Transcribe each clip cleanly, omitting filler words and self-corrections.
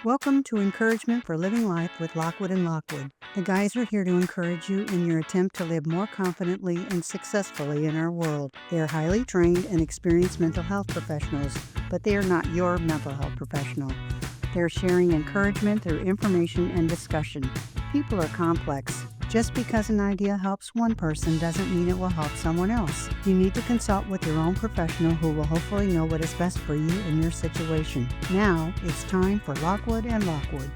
Welcome to Encouragement for Living Life with Lockwood and Lockwood. The guys are here to encourage you in your attempt to live more confidently and successfully in our world. They are highly trained and experienced mental health professionals, but they are not your mental health professional. They are sharing encouragement through information and discussion. People are complex. Just because an idea helps one person doesn't mean it will help someone else. You need to consult with your own professional who will hopefully know what is best for you in your situation. Now, it's time for Lockwood and Lockwood.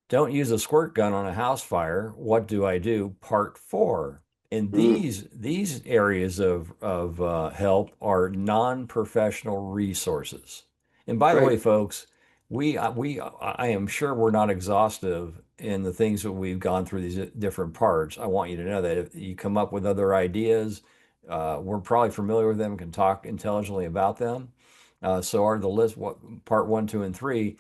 Don't use a squirt gun on a house fire. What do I do? Part four. And Mm, these areas of help are non-professional resources. And by the way, right. folks, I am sure we're not exhaustive in the things that we've gone through these different parts. I want you to know that if you come up with other ideas, we're probably familiar with them, can talk intelligently about them. So are the list, what part one, two, and three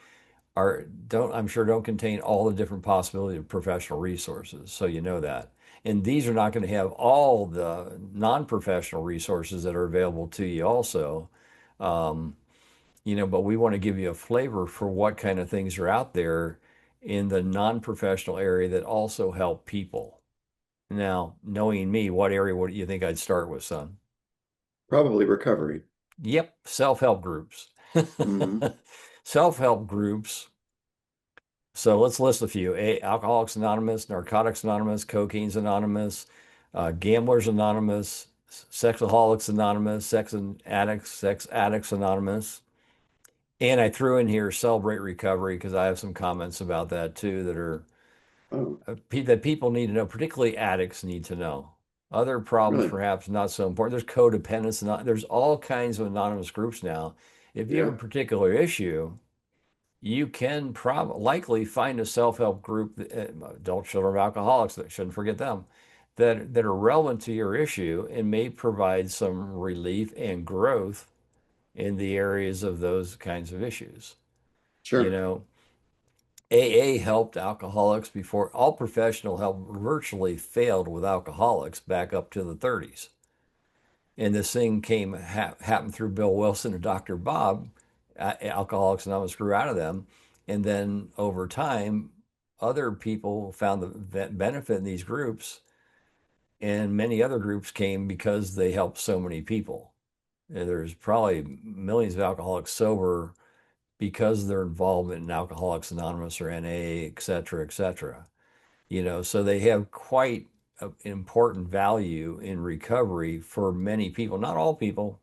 are don't I'm sure don't contain all the different possibilities of professional resources. So you know that. And these are not going to have all the non-professional resources that are available to you also. Um, but we want to give you a flavor for what kind of things are out there in the non-professional area that also help people. Now, knowing me, what area would you think I'd start with, son? Probably recovery. Yep, self-help groups. Hmm. Self-help groups. So let's list a few. Alcoholics Anonymous, Narcotics Anonymous, Cocaine's Anonymous, Gamblers Anonymous, Sexaholics Anonymous, Sex Addicts Anonymous. And I threw in here Celebrate Recovery because I have some comments about that too that are Oh, that people need to know, particularly addicts need to know. Other problems really? perhaps not so important. There's codependence, there's all kinds of anonymous groups now. If you have a Yeah, particular issue, you can likely find a self-help group, adult children of alcoholics, that shouldn't forget them, that are relevant to your issue and may provide some relief and growth in the areas of those kinds of issues. You sure. know, AA helped alcoholics before all professional help virtually failed with alcoholics back up to the 30s. And this thing happened through Bill Wilson and Dr. Bob. Alcoholics Anonymous grew out of them, and then over time, other people found the benefit in these groups, and many other groups came because they helped so many people. And there's probably millions of alcoholics sober because of their involvement in Alcoholics Anonymous or NA, et cetera, et cetera. So they have quite an important value in recovery for many people. Not all people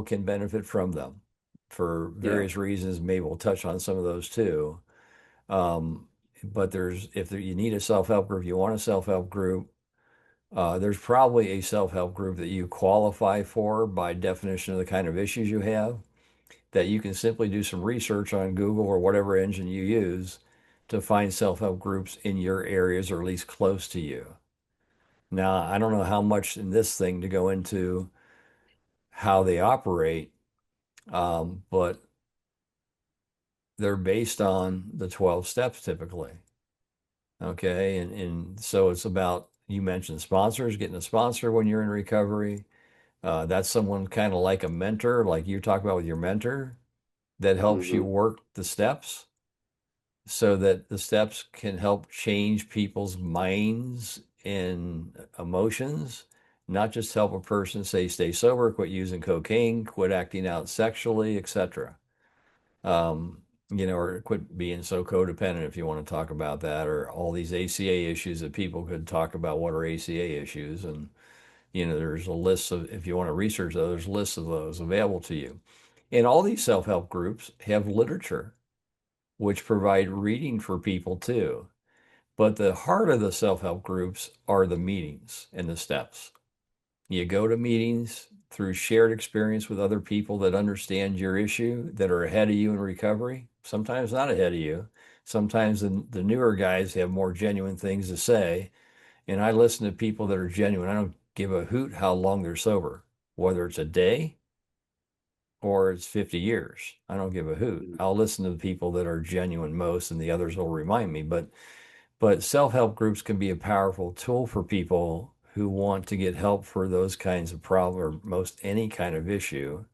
can benefit from them for Yeah, various reasons. Maybe we'll touch on some of those too. Um, but you need a self-help group, you want a self-help group, there's probably a self-help group that you qualify for by definition of the kind of issues you have, that you can simply do some research on Google or whatever engine you use to find self-help groups in your areas or at least close to you. Now, I don't know how much in this thing to go into how they operate, but they're based on the 12 steps typically. Okay. And so it's about, you mentioned sponsors, getting a sponsor when you're in recovery. That's someone kind of like a mentor, like you talk about with your mentor, that helps you hmm, work the steps so that the steps can help change people's minds and emotions, not just help a person say, stay sober, quit using cocaine, quit acting out sexually, etc. Or quit being so codependent if you want to talk about that, or all these ACA issues that people could talk about. What are ACA issues? And, there's a list of, if you want to research those, there's lists of those available to you. And all these self-help groups have literature, which provide reading for people too. But the heart of the self-help groups are the meetings and the steps. You go to meetings through shared experience with other people that understand your issue, that are ahead of you in recovery, sometimes not ahead of you. Sometimes the newer guys have more genuine things to say. And I listen to people that are genuine. I don't give a hoot how long they're sober, whether it's a day or it's 50 years. I don't give a hoot. I'll listen to the people that are genuine most, and the others will remind me. But self-help groups can be a powerful tool for people who want to get help for those kinds of problems or most any kind of issue.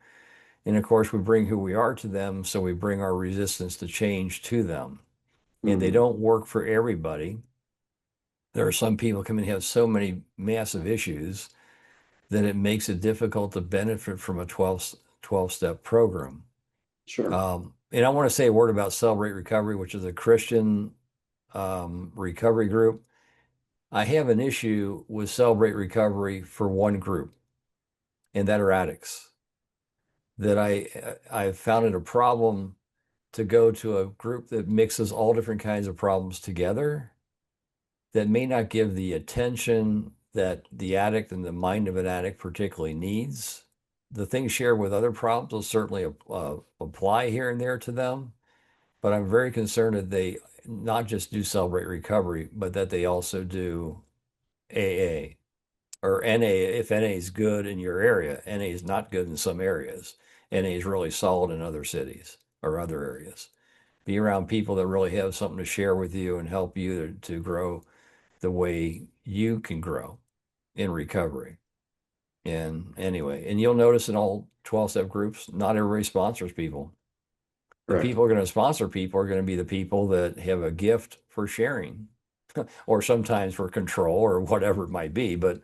And of course, we bring who we are to them, so we bring our resistance to change to them. And they Hmm. don't work for everybody. There are some people come in and have so many massive issues that it makes it difficult to benefit from a 12-step program. Sure. And I want to say a word about Celebrate Recovery, which is a Christian recovery group. I have an issue with Celebrate Recovery for one group, and that are addicts. That I found it a problem to go to a group that mixes all different kinds of problems together that may not give the attention that the addict and the mind of an addict particularly needs. The things shared with other problems will certainly apply here and there to them, but I'm very concerned that they not just do Celebrate Recovery, but that they also do AA or NA. If NA is good in your area, NA is not good in some areas. NA is really solid in other cities or other areas. Be around people that really have something to share with you and help you to grow the way you can grow in recovery. And anyway, and you'll notice in all 12-step groups, not everybody sponsors people. The Correct. people who are going to sponsor people are going to be the people that have a gift for sharing or sometimes for control or whatever it might be, but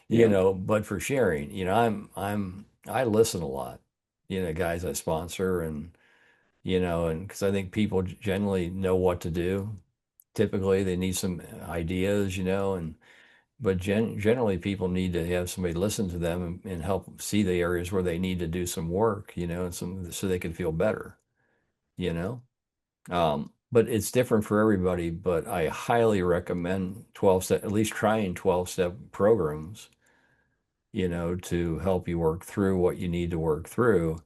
Yeah. but for sharing, I listen a lot, guys I sponsor and because I think people generally know what to do. Typically they need some ideas, and but generally people need to have somebody listen to them and help see the areas where they need to do some work, and so they can feel better, you know. But it's different for everybody, but I highly recommend 12-step, at least trying 12-step programs, to help you work through what you need to work through.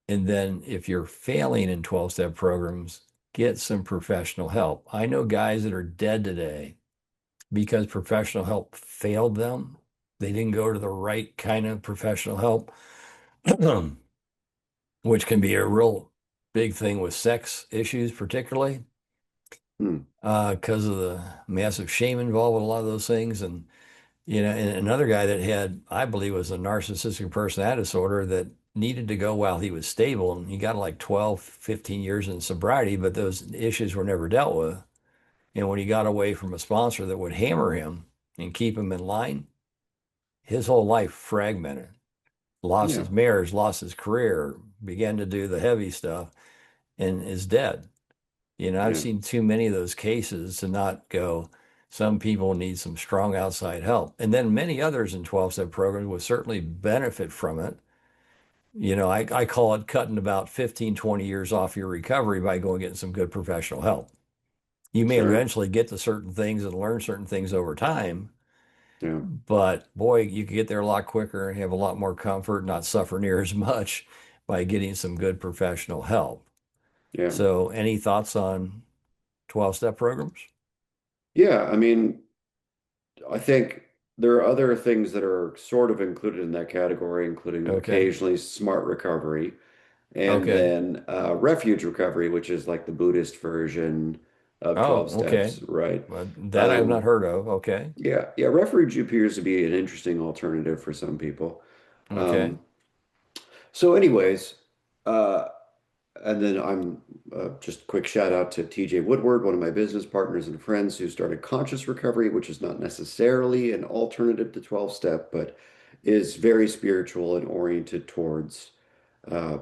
And then if you're failing in 12-step programs, get some professional help. I know guys that are dead today because professional help failed them. They didn't go to the right kind of professional help, which can be a real big thing with sex issues, particularly Hmm. because of the massive shame involved with a lot of those things. And another guy that had, I believe, was a narcissistic personality disorder that needed to go while he was stable. And he got like 12, 15 years in sobriety, but those issues were never dealt with. And when he got away from a sponsor that would hammer him and keep him in line, his whole life fragmented. Lost Yeah. his marriage, lost his career, began to do the heavy stuff, and is dead. I've Yeah. seen too many of those cases to not go, some people need some strong outside help. And then many others in 12-step programs will certainly benefit from it. I call it cutting about 15, 20 years off your recovery by going getting some good professional help. You may Sure. eventually get to certain things and learn certain things over time, Yeah. but boy, you can get there a lot quicker and have a lot more comfort, not suffer near as much by getting some good professional help. Yeah. So, any thoughts on 12-step programs? Yeah. I mean, I think there are other things that are sort of included in that category, including Okay. occasionally smart recovery and Okay. then refuge recovery, which is like the Buddhist version of 12 Oh, okay. steps, right? Well, that I've not Um, heard of. Okay. yeah, yeah, refuge appears to be an interesting alternative for some people. Okay. Um, so anyways, uh, and then I'm just a quick shout out to TJ Woodward, one of my business partners and friends who started Conscious Recovery, which is not necessarily an alternative to 12 step, but is very spiritual and oriented towards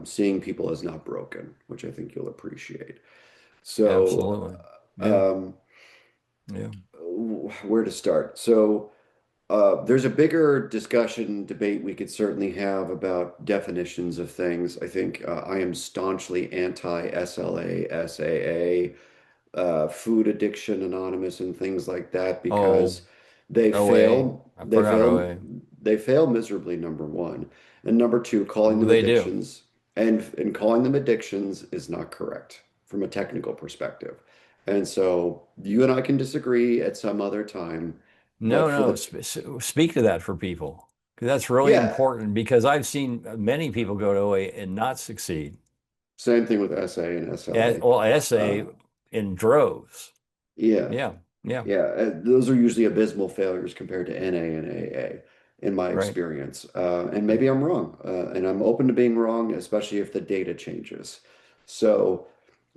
seeing people as not broken, which I think you'll appreciate. So, Absolutely. Yeah. um, Yeah. where to start? So, there's a bigger discussion, debate we could certainly have about definitions of things. I think I am staunchly anti-SLA, SAA, Food Addiction Anonymous, and things like that Oh, because they OA. fail. I They forgot fail. OA. They fail miserably, number one, and number two, calling them They do. addictions and calling them addictions is not correct from a technical perspective. And so you and I can disagree at some other time, but No, for no. the Speak to that for people because that's really yeah, important because I've seen many people go to OA and not succeed. same thing with SA and SLA. Well, Uh, SA in droves. yeah, Yeah. Yeah. yeah, those are usually abysmal failures compared to NA and AA. in my Right. experience. And Right. maybe I'm wrong, and I'm open to being wrong, especially if the data changes. So,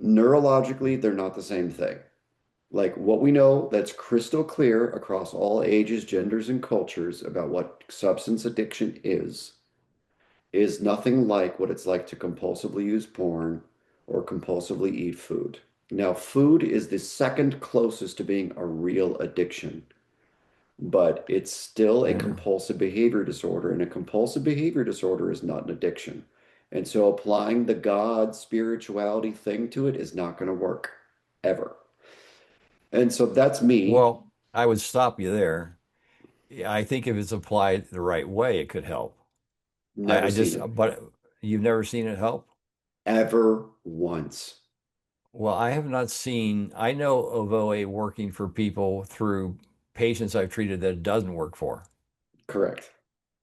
neurologically, they're not the same thing. Like what we know that's crystal clear across all ages, genders, and cultures about what substance addiction is nothing like what it's like to compulsively use porn or compulsively eat food. Now, food is the second closest to being a real addiction, but it's still a Yeah. compulsive behavior disorder, and a compulsive behavior disorder is not an addiction. And so applying the God spirituality thing to it is not going to work ever. And so that's me. Well, I would stop you there. Yeah, I think if it's applied the right way, it could help. Never I seen just, it but you've never seen it help? ever once. Well, I have not seen, I know of OA working for people through patients I've treated that it doesn't work for. Correct.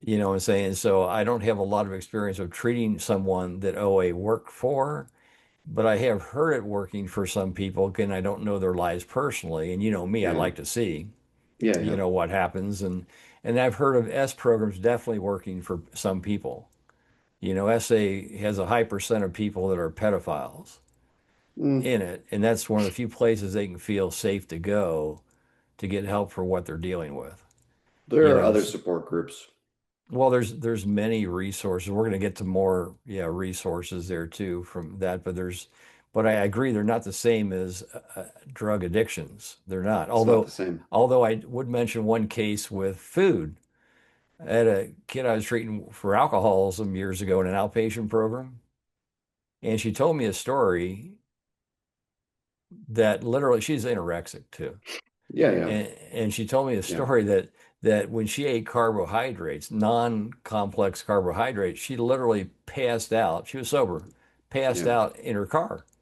You know what I'm saying? So I don't have a lot of experience of treating someone that OA worked for, but I have heard it working for some people. Again, I don't know their lives personally. And you know me, I Yeah. like to see, Yeah. you Yeah. know, what happens. And I've heard of S programs definitely working for some people. You know, SA has a high percent of people that are pedophiles Mm. in it, and that's one of the few places they can feel safe to go to get help for what they're dealing with. There You are know, other support groups. well, there's many resources. We're going to get to more, yeah, resources there too from that, but I agree they're not the same as drug addictions. They're not. It's not the same. Although I would mention one case with food. I had a kid I was treating for alcoholism years ago in an outpatient program, and she told me a story that literally she's anorexic too. Yeah. Yeah. And she told me a Yeah. story that when she ate carbohydrates, non-complex carbohydrates, she literally passed out. She was sober, passed Yeah. out in her car Yeah.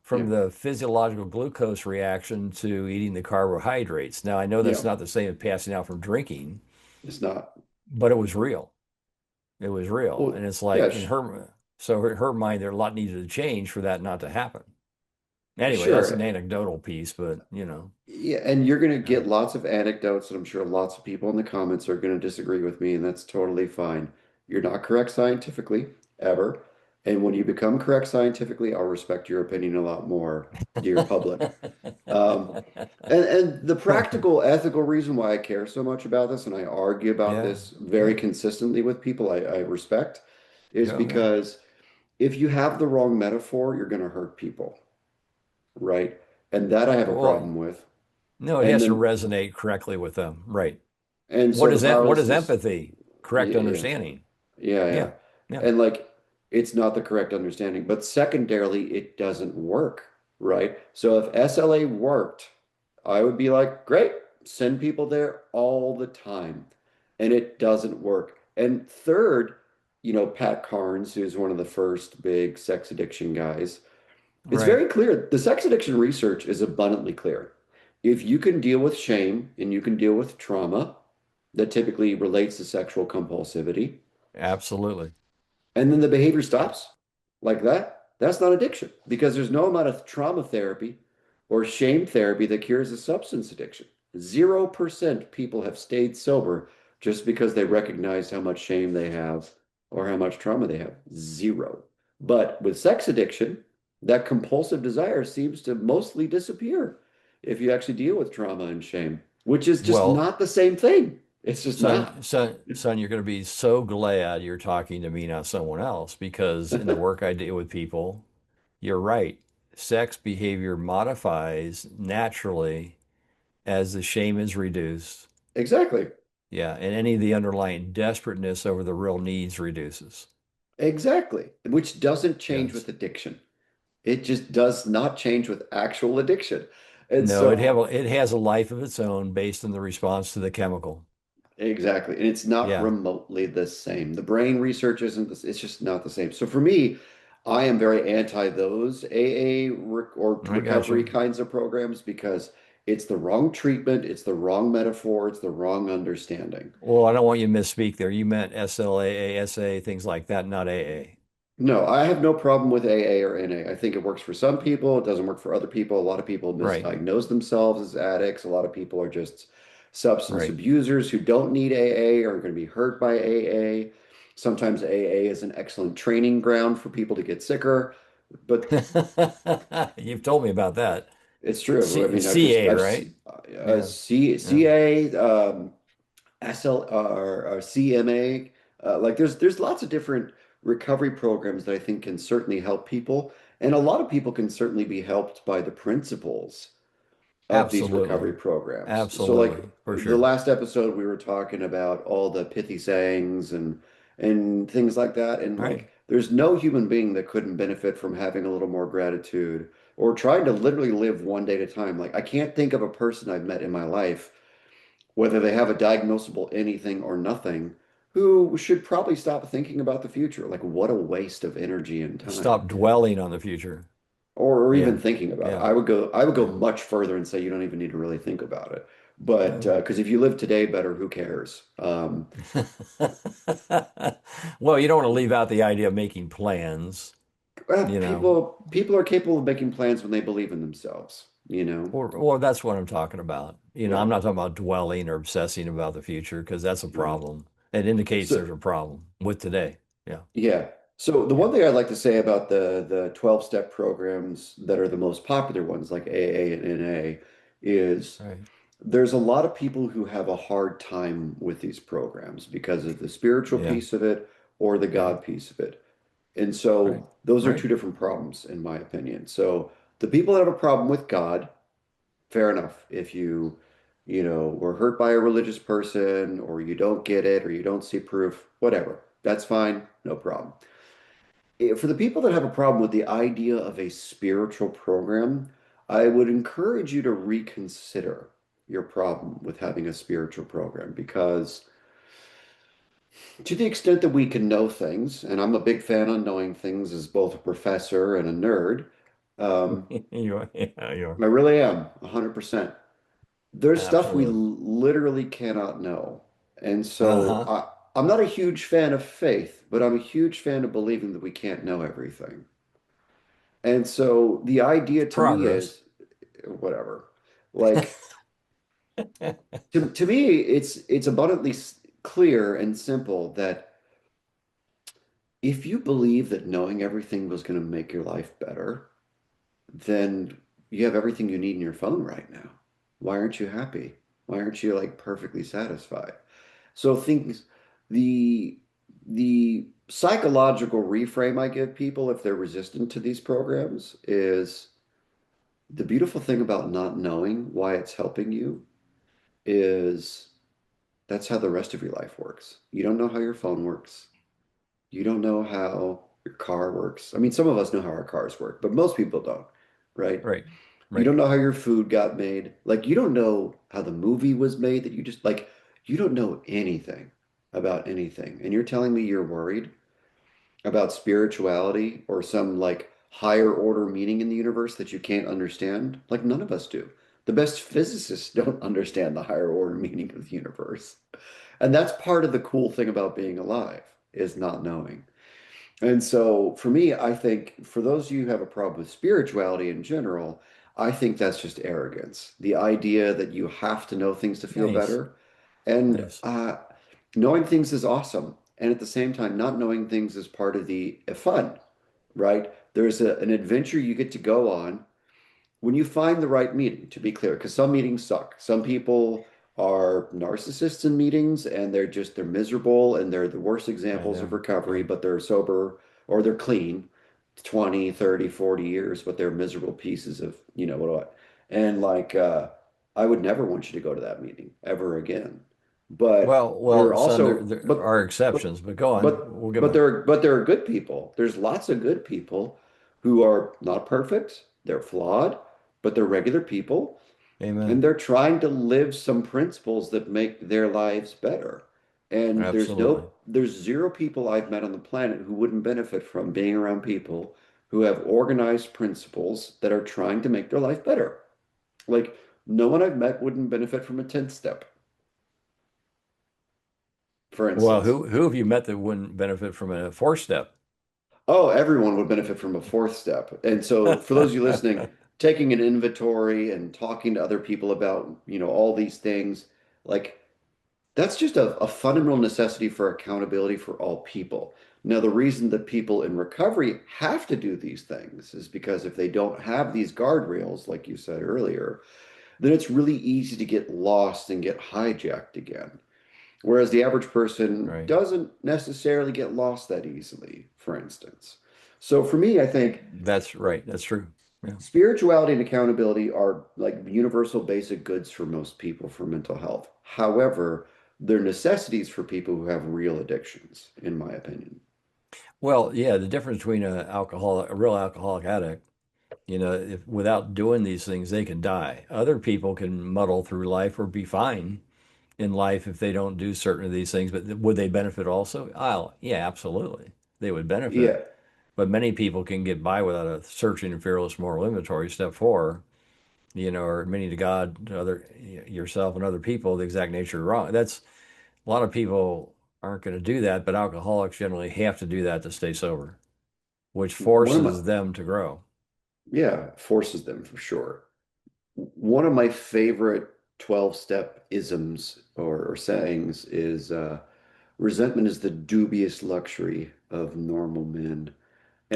from the physiological glucose reaction to eating the carbohydrates. Now, I know Yeah. that's not the same as passing out from drinking, It's not. but it was real. It was real. Well, And it's yeah. like in her mind, there a lot needed to change for that not to happen. Anyway, that's an Sure. anecdotal piece, but you know, Yeah, and you're going to yeah. get lots of anecdotes, and I'm sure lots of people in the comments are going to disagree with me, and that's totally fine. You're not correct scientifically, ever. And when you become correct scientifically, I'll respect your opinion a lot more, dear public. Um, and the practical, ethical reason why I care so much about this, and I argue about Yeah, this very yeah, consistently with people I respect, is yeah, yeah. because if you have the wrong metaphor, you're going to hurt people, right? And that I have a Well, problem with. no, it And has to then resonate correctly with them. Right. And so the What is powerlessness, empathy? yeah, Correct yeah, understanding. yeah, Yeah. yeah. Yeah. And like it's not the correct understanding, but secondarily, it doesn't work, right? So if SLA worked, I would be like, great, send people there all the time. And it doesn't work. And third, Pat Carnes, who's one of the first big sex addiction guys, it's Right. very clear. The sex addiction research is abundantly clear. If you can deal with shame and you can deal with trauma that typically relates to sexual compulsivity, Absolutely. and then the behavior stops like that, that's not addiction because there's no amount of trauma therapy or shame therapy that cures a substance addiction. 0% people have stayed sober just because they recognize how much shame they have or how much trauma they have. Zero. But with sex addiction, that compulsive desire seems to mostly disappear if you actually deal with trauma and shame, which is just Well, not the same thing. It's just not. son, you're going to be so glad you're talking to me, not someone else, because in the work I do with people, you're right. Sex behavior modifies naturally as the shame is reduced. Exactly. Yeah, and any of the underlying desperateness over the real needs reduces. Exactly. Which doesn't change Yes. with addiction. It just does not change with actual addiction. And No, so, it has a life of its own based on the response to the chemical. exactly. And it's not Yeah, remotely the same. The brain research isn't this, it's just not the same. So for me, I am very anti those AA or I got recovery you. kinds of programs because it's the wrong treatment, it's the wrong metaphor, it's the wrong understanding. Well, I don't want you to misspeak there. You meant SLAA, SA, things like that, not AA. No, I have no problem with AA or NA. I think it works for some people. It doesn't work for other people. A lot of people Right. misdiagnose themselves as addicts. A lot of people are just Substance Right. abusers who don't need AA are going to be hurt by AA. Sometimes AA is an excellent training ground for people to get sicker, but You've told me about that. it's true. I mean, CA, I've right? Yeah. Yeah. CA, SL or CMA. Like there's lots of different recovery programs that I think can certainly help people, and a lot of people can certainly be helped by the principles of these recovery Absolutely. programs. So like Absolutely. For the sure. last episode we were talking about all the pithy sayings and things like that, and Right. like there's no human being that couldn't benefit from having a little more gratitude or trying to literally live one day at a time. Like I can't think of a person I've met in my life, whether they have a diagnosable anything or nothing, who should probably stop thinking about the future. Like what a waste of energy and time. Stop dwelling on the future. Or even Yeah. thinking about it. Yeah. I would go Yeah. much further and say you don't even need to really think about it. But Yeah. because if you live today better, who cares? Well, you don't want to leave out the idea of making plans, you know. People are capable of making plans when they believe in themselves, you know? Or that's what I'm talking about. Yeah. I'm not talking about dwelling or obsessing about the future because that's a Right. problem. It indicates So there's a problem with today. Yeah. yeah. So the Yeah. one thing I'd like to say about the 12-step programs that are the most popular ones, like AA and NA, is Right. there's a lot of people who have a hard time with these programs because of the spiritual Yeah. piece of it or the Right. God piece of it. And Right. so those are Right. two different problems, in my opinion. So the people that have a problem with God, fair enough. If were hurt by a religious person or you don't get it or you don't see proof, whatever, that's fine, no problem. For the people that have a problem with the idea of a spiritual program, I would encourage you to reconsider your problem with having a spiritual program because to the extent that we can know things, and I'm a big fan on knowing things as both a professor and a nerd, um, Yeah, you are. I really am 100%. There's stuff we Absolutely. literally cannot know. And so Uh-huh. I'm not a huge fan of faith, but I'm a huge fan of believing that we can't know everything. And so the idea to me Progress. is whatever. Like to me, it's abundantly clear and simple that if you believe that knowing everything was going to make your life better, then you have everything you need in your phone right now. Why aren't you happy? Why aren't you like perfectly satisfied? So things the the psychological reframe I give people if they're resistant to these programs is the beautiful thing about not knowing why it's helping you is that's how the rest of your life works. You don't know how your phone works. You don't know how your car works. I mean, some of us know how our cars work, but most people don't, right? Right. You Right. don't know how your food got made. Like, you don't know how the movie was made that you just like, you don't know anything about anything. And you're telling me you're worried about spirituality or some like higher order meaning in the universe that you can't understand? Like, none of us do. The best physicists don't understand the higher order meaning of the universe. And that's part of the cool thing about being alive is not knowing. And so for me, I think for those of you who have a problem with spirituality in general, I think that's just arrogance. The idea that you have to know things to feel Nice. better. And Nice. knowing things is awesome. And at the same time, not knowing things is part of the fun, right? There's an adventure you get to go on when you find the right meeting, to be clear, because some meetings suck. Some people are narcissists in meetings and they're miserable and they're the worst I examples of know. recovery, Yeah. but they're sober or they're clean 20, 30, 40 years, but they're miserable pieces of, what. And like I would never want you to go to that meeting ever again. But there are Well, son, also there are but exceptions, but go on. We'll get back. there are good people. There's lots of good people who are not perfect. They're flawed, but they're regular people, and Amen. they're trying to live some principles that make their lives better. And Absolutely. there's zero people I've met on the planet who wouldn't benefit from being around people who have organized principles that are trying to make their life better. Like no one I've met wouldn't benefit from a 10th step, for Well, instance. who have you met that wouldn't benefit from a four step? Oh, everyone would benefit from a 4th step. And so for those of you listening, taking an inventory and talking to other people about, all these things, Like, that's just a fundamental necessity for accountability for all people. Now, the reason that people in recovery have to do these things is because if they don't have these guardrails, like you said earlier, then it's really easy to get lost and get hijacked again. Whereas the average person Right. doesn't necessarily get lost that easily, for instance. So for me, I think That's right. That's true. Yeah. spirituality and accountability are like universal basic goods for most people for mental health. However, they're necessities for people who have real addictions, in my opinion. Well, yeah, the difference between a real alcoholic addict, if without doing these things, they can die. Other people can muddle through life or be fine in life if they don't do certain of these things, but would they benefit also? Oh, yeah, absolutely. They would benefit. Yeah, But many people can get by without a searching and fearless moral inventory, step four, or admitting to God, to other yourself and other people the exact nature of wrong. That's a lot of people aren't going to do that, but alcoholics generally have to do that to stay sober, which one of my forces them to grow. yeah, forces them for sure. One of my favorite 12-step isms or sayings is resentment is the dubious luxury of normal men.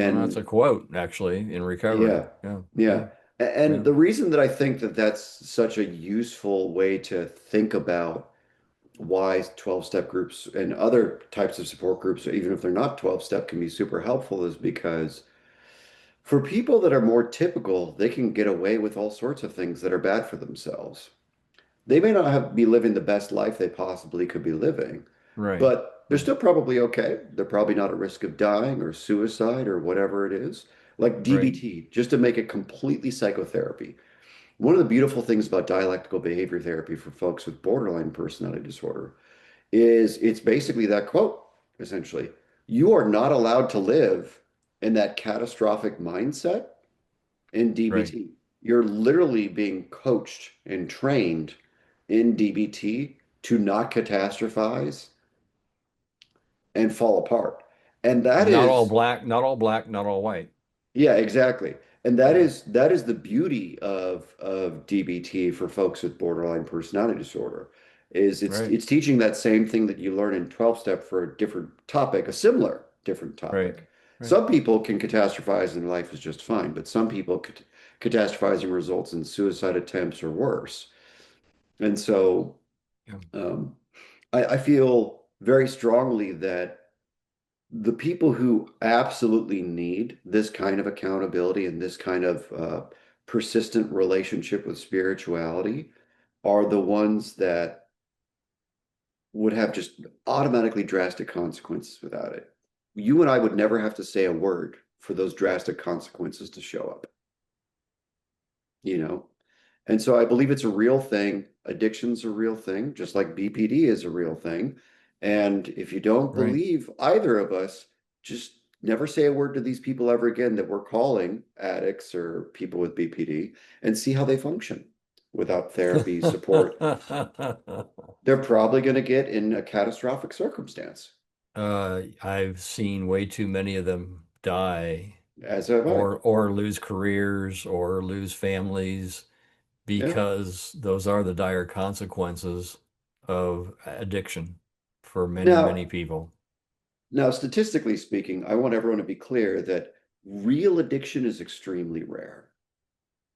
Well, that's And a quote actually in recovery. yeah, Yeah, yeah. yeah, And yeah. the reason that I think that that's such a useful way to think about why 12-step groups and other types of support groups, even if they're not 12-step, can be super helpful is because for people that are more typical, they can get away with all sorts of things that are bad for themselves. They may not be living the best life they possibly could be living, Right, but they're right, still probably okay. They're probably not at risk of dying or suicide or whatever it is. Like right, DBT, just to make it completely psychotherapy. One of the beautiful things about dialectical behavior therapy for folks with borderline personality disorder is it's basically that quote, essentially. You are not allowed to live in that catastrophic mindset in right. DBT. You're literally being coached and trained in DBT to not catastrophize and fall apart. And that Not all is black, not all black, not all white. yeah, exactly. And that Yeah, is the beauty of DBT for folks with borderline personality disorder is right, it's teaching that same thing that you learn in 12 step for a different topic, a similar different right, topic. right. Some people can catastrophize and life is just fine, but some people catastrophizing results in suicide attempts or worse. And so Yeah, um, I feel very strongly that the people who absolutely need this kind of accountability and this kind of persistent relationship with spirituality are the ones that would have just automatically drastic consequences without it. You and I would never have to say a word for those drastic consequences to show up, you know? And so I believe it's a real thing. Addiction's a real thing, just like BPD is a real thing. And if you don't right. believe either of us, just never say a word to these people ever again that we're calling addicts or people with BPD and see how they function without therapy support. They're probably going to get in a catastrophic circumstance, I've seen way too many of them die as have I. or lose careers or lose families Yeah. because those are the dire consequences of addiction for many, many Now, people. now, statistically speaking, I want everyone to be clear that real addiction is extremely rare,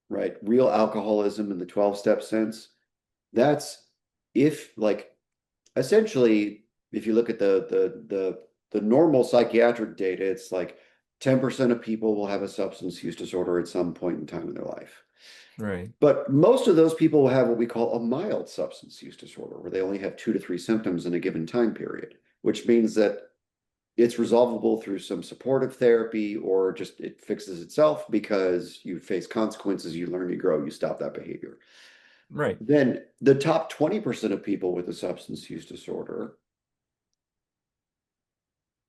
right? Real alcoholism in the 12-step sense, that's if like essentially if you look at the normal psychiatric data, it's like 10% of people will have a substance use disorder at some point in time in their life. Right, But most of those people will have what we call a mild substance use disorder, where they only have 2 to 3 symptoms in a given time period, which means that it's resolvable through some supportive therapy or just it fixes itself because you face consequences, you learn, you grow, you stop that behavior. right, Then the top 20% of people with a substance use disorder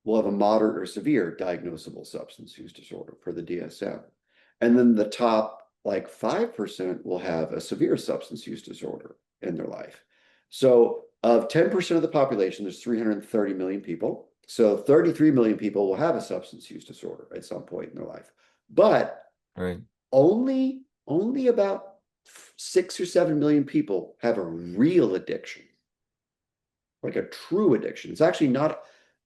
will have a moderate or severe diagnosable substance use disorder for the DSM. And then the top like 5% will have a severe substance use disorder in their life. So of 10% of the population, there's 330 million people. So 33 million people will have a substance use disorder at some point in their life. But right. only about 6 or 7 million people have a real addiction. like a true addiction. It's actually not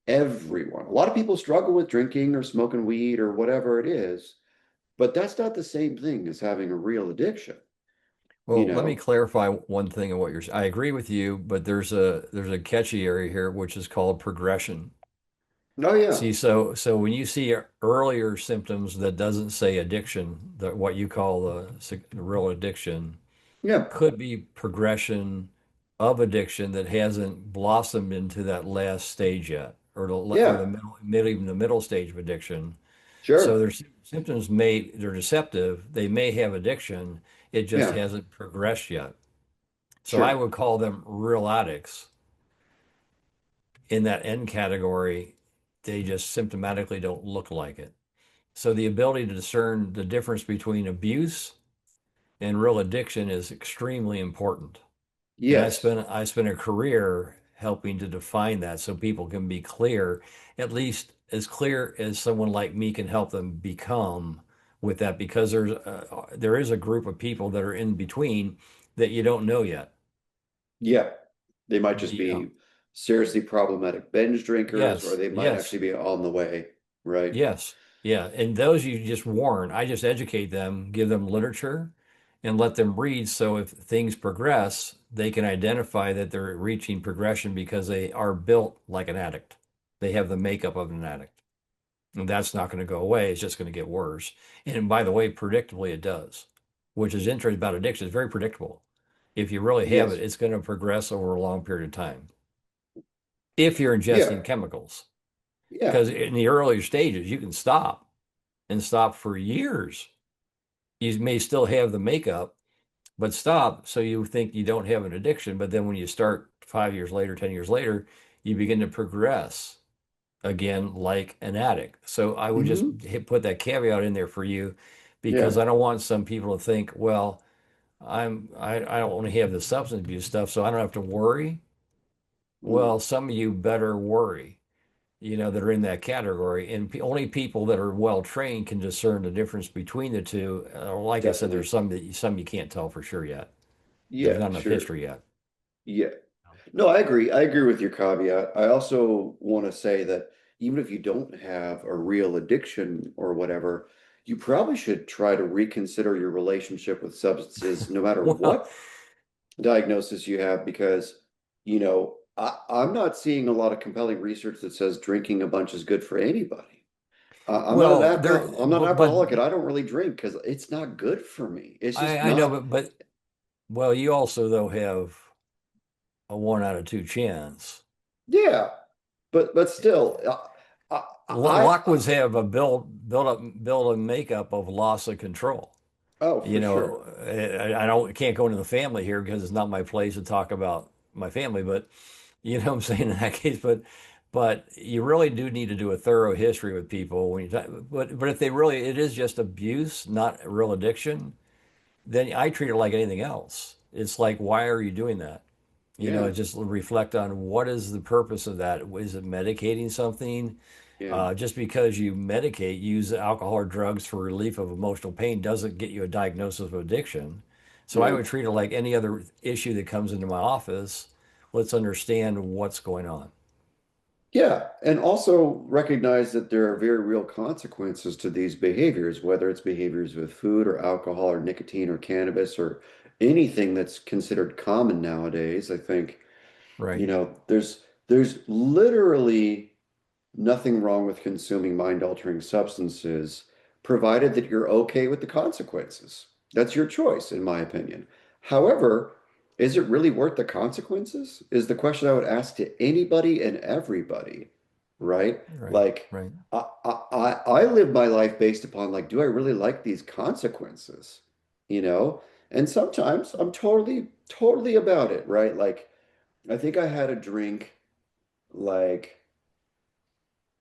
everyone. A lot of people struggle with drinking or smoking weed or whatever it is, but that's not the same thing as having a real addiction, you Well, let me know? clarify one thing in what you're saying. I agree with you, but there's a catchy area here, which is called progression. Oh yeah. See, so when you see earlier symptoms that doesn't say addiction, that what you call the real addiction, Yeah. could be progression of addiction that hasn't blossomed into that last stage yet, or Yeah. the middle even the middle stage of addiction. So Sure. their symptoms they're deceptive. They may have addiction. It just Yeah. hasn't progressed yet. So I Sure. would call them real addicts in that end category. They just symptomatically don't look like it. So the ability to discern the difference between abuse and real addiction is extremely important. And Yes. I spent a career helping to define that so people can be clear, at least as clear as someone like me can help them become with that, because there is a group of people that are in between that you don't know yet. Yeah. They might just You know, be seriously problematic binge drinkers, or yes, they might yes. actually be on the way. Right. Yes. Yeah. And those you just warn. I just educate them, give them literature, and let them read. So if things progress, they can identify that they're reaching progression because they are built like an addict. They have the makeup of an addict. And that's not going to go away. It's just going to get worse. And by the way, predictably it does, which is interesting about addiction. It's very predictable. If you really have it, Yes. it's going to progress over a long period of time if you're Yeah. ingesting chemicals. Yeah. Because in the earlier stages, you can stop and stop for years. You may still have the makeup, but stop. So you think you don't have an addiction. But then when you start 5 years later, 10 years later, you begin to progress again like an addict. So I would just Hmm. put that caveat in there for you because Yeah. I don't want some people to think, well, I don't want to have the substance abuse stuff, so I don't have to worry. Mm. Well, some of you better worry, that are in that category. And only people that are well trained can discern the difference between the two. Like I said, Definitely. there's some you can't tell for sure yet. There's Yeah. not enough Sure. history yet. Yeah. No, I agree. I agree with your caveat. I also want to say that even if you don't have a real addiction or whatever, you probably should try to reconsider your relationship with substances no matter Well, what diagnosis you have, because, I'm not seeing a lot of compelling research that says drinking a bunch is good for anybody. well, there, I'm not an but alcoholic, and I don't really drink because it's not good for me. It's just I know, not. but well, you also though have a 1 out of 2 chance. Yeah, but still, Lockwoods have a build a makeup of loss of control. oh, for sure. I don't can't go into the family here because it's not my place to talk about my family, but you know what I'm saying in that case. But you really do need to do a thorough history with people when you talk. But if it is just abuse, not real addiction, then I treat it like anything else. It's like, why are you doing that? Yeah, Just reflect on what is the purpose of that. Is it medicating something? yeah, Just because you medicate, use alcohol or drugs for relief of emotional pain doesn't get you a diagnosis of addiction. So I yeah. would treat it like any other issue that comes into my office. Let's understand what's going on. Yeah, and also recognize that there are very real consequences to these behaviors, whether it's behaviors with food or alcohol or nicotine or cannabis or anything that's considered common nowadays. I think, Right. there's literally nothing wrong with consuming mind-altering substances, provided that you're okay with the consequences. That's your choice, in my opinion. However, is it really worth the consequences? Is the question I would ask to anybody and everybody, right? Right. Like, Right. I live my life based upon, like, do I really like these consequences? You know? And sometimes I'm totally, totally about it, right? Like, I think I had a drink like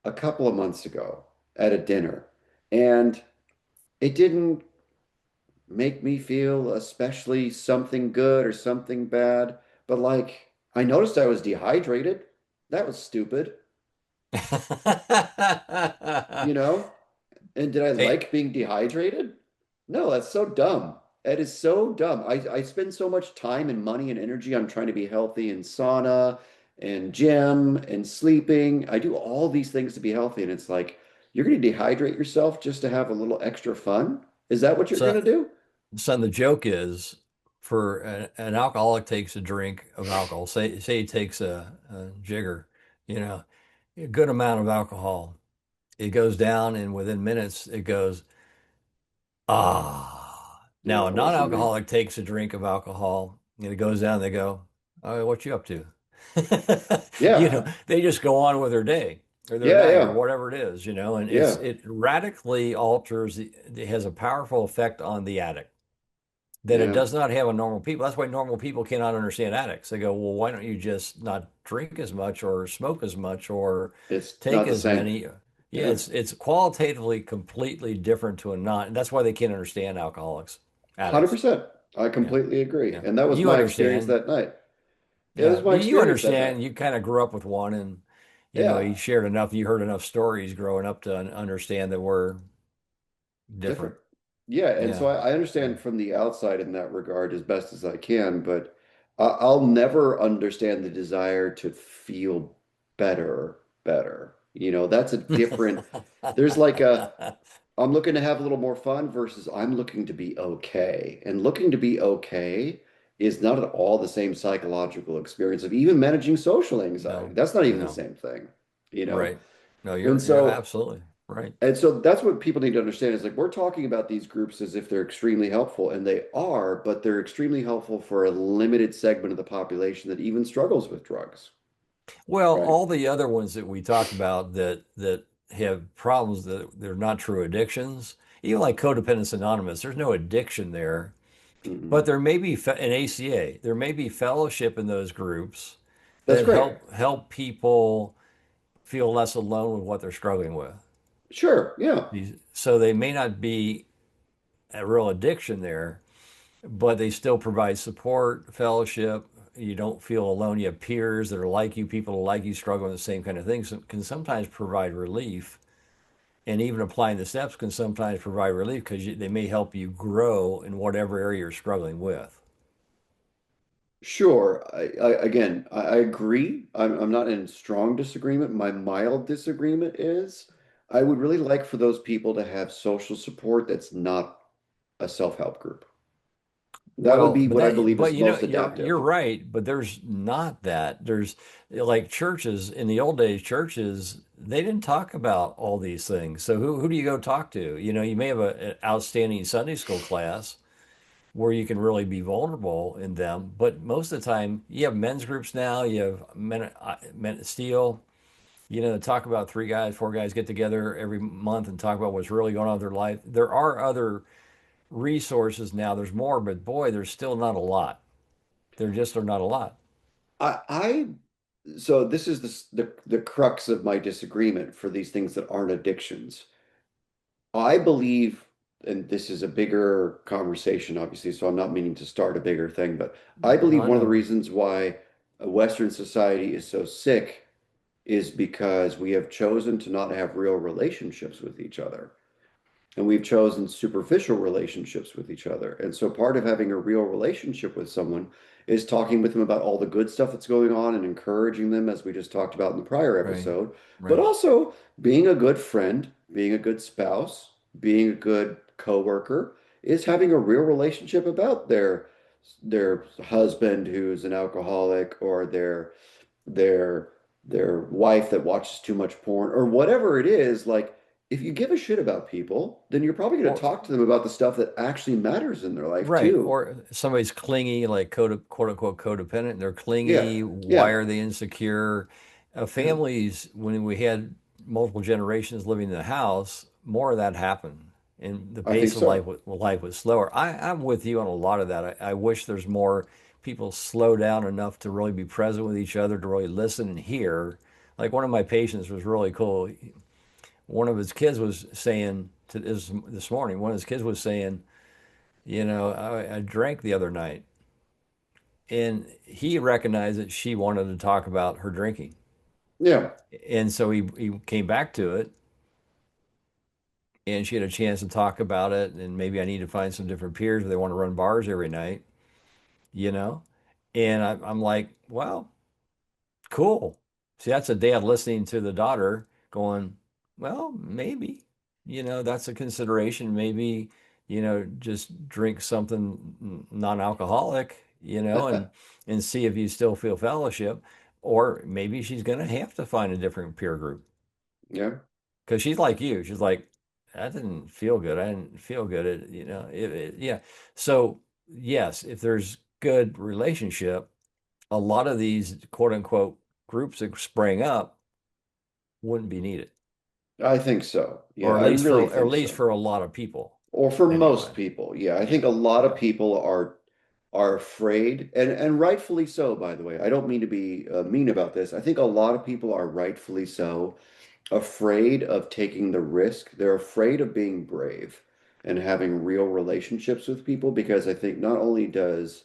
a couple of months ago at a dinner, and it didn't make me feel especially something good or something bad, but like I noticed I was dehydrated. That was stupid, you know? And did I Hey, like being dehydrated? No, that's so dumb. That is so dumb. I spend so much time and money and energy on trying to be healthy in sauna and gym and sleeping. I do all these things to be healthy. And it's like, you're going to dehydrate yourself just to have a little extra fun? Is that what you're going So, to do? son, the joke is for an alcoholic takes a drink of alcohol. Say he takes a jigger, you know, a good amount of alcohol. It goes down, and within minutes, it goes, ah. Yeah, Now, it a wasn't me. non-alcoholic takes a drink of alcohol, and it goes down. They go, "Oh, what you up to?" Yeah. They just go on with their day or their Yeah, night or yeah. whatever it is, and Yeah. it radically alters. It has a powerful effect on the addict that it Yeah. does not have on normal people. That's why normal people cannot understand addicts. They go, well, why don't you just not drink as much or smoke as much or It's take not the as same. many? Yeah, Yeah. it's qualitatively completely different to a non. That's why they can't understand alcoholics, addicts. 100%. I Yeah, completely agree. yeah. And that was You my experience understand. that night. It Yeah, was my you experience that night. understand. You kind of grew up with one, and Yeah. he shared enough. You heard enough stories growing up to understand that we're Different. different. Yeah, and Yeah. so I understand from the outside in that regard as best as I can, but I'll never understand the desire to feel better. That's a different, there's like I'm looking to have a little more fun versus I'm looking to be okay. And looking to be okay is not at all the same psychological experience of even managing social anxiety. No, That's not even the no. same thing, you know? Right. No, And you're so absolutely right. that's what people need to understand is like we're talking about these groups as if they're extremely helpful, and they are, but they're extremely helpful for a limited segment of the population that even struggles with drugs, Well, right? all the other ones that we talked about that have problems that they're not true addictions, even like Codependence Anonymous, there's no addiction there, but Mhm. there may be an ACA, there may be fellowship in those groups That's that great. help people feel less alone with what they're struggling with. Sure. Yeah. So they may not be a real addiction there, but they still provide support, fellowship. You don't feel alone. You have peers that are like you, people who like you, struggling with the same kind of things, can sometimes provide relief. And even applying the steps can sometimes provide relief because they may help you grow in whatever area you're struggling with. Sure. I agree. I'm not in strong disagreement. My mild disagreement is I would really like for those people to have social support that's not a self-help group. That would Well, be what I believe but is most you're adaptive. right, but there's not that. There's like churches in the old days, churches, they didn't talk about all these things. So who do you go talk to? You may have an outstanding Sunday school class where you can really be vulnerable in them, but most of the time you have men's groups now, you have men steel, talk about three guys, four guys get together every month and talk about what's really going on in their life. There are other resources now. There's more, but boy, there's still not a lot. There just are not a lot. I so this is the crux of my disagreement for these things that aren't addictions. I believe, and this is a bigger conversation, obviously, so I'm not meaning to start a bigger thing, but I No, believe I one of the know. reasons why Western society is so sick is because we have chosen to not have real relationships with each other. And we've chosen superficial relationships with each other. And so part of having a real relationship with someone is talking with them about all the good stuff that's going on and encouraging them, as we just talked about in the prior Right, episode, but right. also being a good friend, being a good spouse, being a good coworker, is having a real relationship about their husband who's an alcoholic or their their wife that watches too much porn or whatever it is. Like, if you give a shit about people, then you're probably going to Or talk to them about the stuff that actually matters in their life right, too. or somebody's clingy, like quote unquote codependent. They're Yeah. clingy. Why Yeah. are they insecure? Yeah. Families, when we had multiple generations living in the house, more of that happened, and the I think pace of so. life was slower. I'm with you on a lot of that. I wish there's more people slow down enough to really be present with each other, to really listen and hear. Like one of my patients was really cool. One of his kids was saying to this morning, one of his kids was saying, I drank the other night, and he recognized that she wanted to talk about her drinking, Yeah. and so he came back to it, and she had a chance to talk about it, and maybe I need to find some different peers if they want to run bars every night, you know, and I'm like, well. Cool. See, that's a dad listening to the daughter going, well, maybe, that's a consideration. Maybe, just drink something non-alcoholic, and see if you still feel fellowship. Or maybe she's going to have to find a different peer group Yeah. because she's like you. She's like, that didn't feel good. I didn't feel good. Yeah. So yes, if there's good relationship, a lot of these quote unquote groups that sprang up wouldn't be needed, I think so. or Yeah, I really at think least so. for a lot of people Or for most anyway. people. Yeah, I think Yeah, a lot of yeah, people are afraid, and rightfully so, by the way. I don't mean to be mean about this. I think a lot of people are rightfully so afraid of taking the risk. They're afraid of being brave and having real relationships with people because I think not only does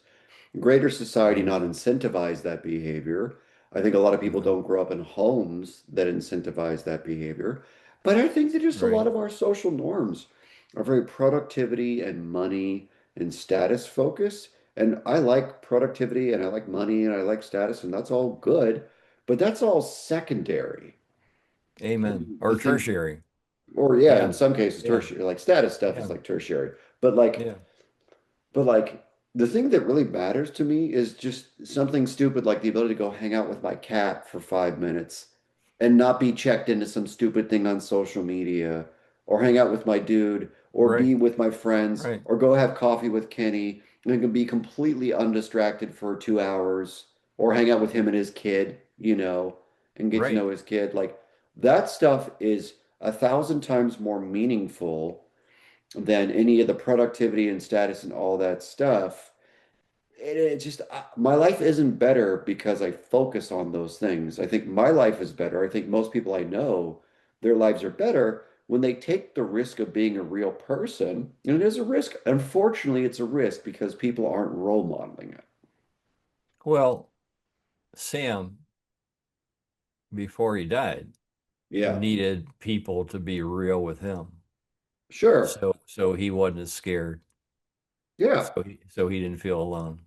greater society not hmm incentivize that behavior. I think a lot of people hmm don't grow up in homes that incentivize that behavior. But I think that just a lot right. of our social norms are very productivity and money and status focused. And I like productivity and I like money and I like status, and that's all good, but that's all secondary. Amen. And the Or thing, tertiary. or yeah, in Yeah, some cases, yeah, tertiary, like status stuff is yeah, like tertiary. But like yeah. but like the thing that really matters to me is just something stupid like the ability to go hang out with my cat for 5 minutes and not be checked into some stupid thing on social media, or hang out with my dude, or Right, be with my friends, right, or go have coffee with Kenny and can be completely undistracted for 2 hours, or hang out with him and his kid, and get to right. know his kid. Like that stuff is 1,000 times more meaningful than any of the productivity and status and all that stuff. It just my life isn't better because I focus on those things. I think my life is better. I think most people I know, their lives are better when they take the risk of being a real person. And it is a risk. Unfortunately, it's a risk because people aren't role modeling it. Well, Sam, before he died, Yeah, needed people to be real with him. sure. So he wasn't as scared. Yeah. So he didn't feel alone.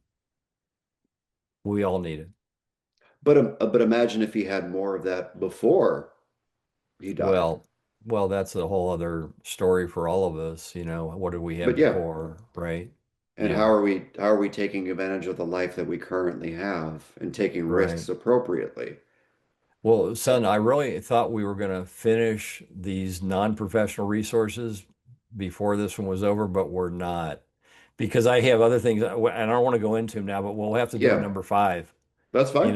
We all need it. But imagine if he had more of that before he died. Well, well, that's a whole other story for all of us. What did we have But yeah, before, right? and Yeah, how are we taking advantage of the life that we currently have and taking right. risks appropriately? Well, son, I really thought we were going to finish these non-professional resources before this one was over, but we're not because I have other things, and I don't want to go into them now, but we'll have to do a Yeah, number five. that's fine.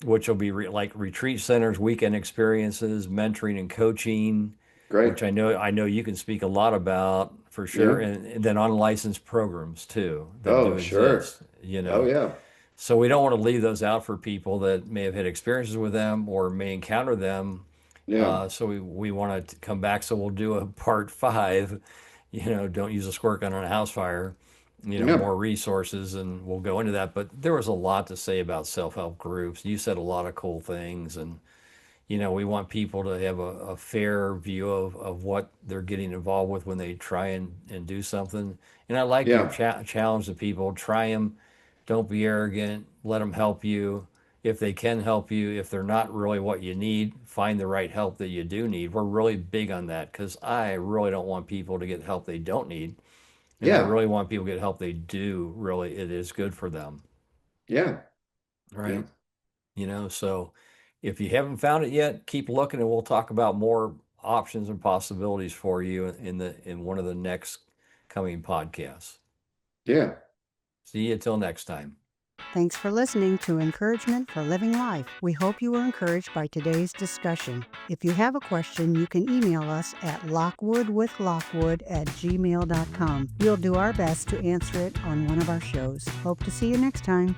Which will be like retreat centers, weekend experiences, mentoring and coaching, Great. which I know you can speak a lot about for sure, Yeah. and then unlicensed programs too that do Oh, sure. exist. Oh, yeah. So we don't want to leave those out for people that may have had experiences with them or may encounter them. Yeah. So we want to come back. So we'll do a part five. Don't use a squirt gun on a house fire. Yeah. More resources, and we'll go into that. But there was a lot to say about self-help groups. You said a lot of cool things, and we want people to have a fair view of what they're getting involved with when they try and do something. And I like your Yeah. challenge to people. Try them. Don't be arrogant. Let them help you. If they can help you, if they're not really what you need, find the right help that you do need. We're really big on that because I really don't want people to get help they don't need. And I Yeah. really want people to get help they do really, it is good for them. Yeah. Yeah. Right. So if you haven't found it yet, keep looking and we'll talk about more options and possibilities for you in one of the next coming podcasts. Yeah. See you till next time. Thanks for listening to Encouragement for Living Life. We hope you were encouraged by today's discussion. If you have a question, you can email us at lockwoodwithlockwood@gmail.com. We'll do our best to answer it on one of our shows. Hope to see you next time.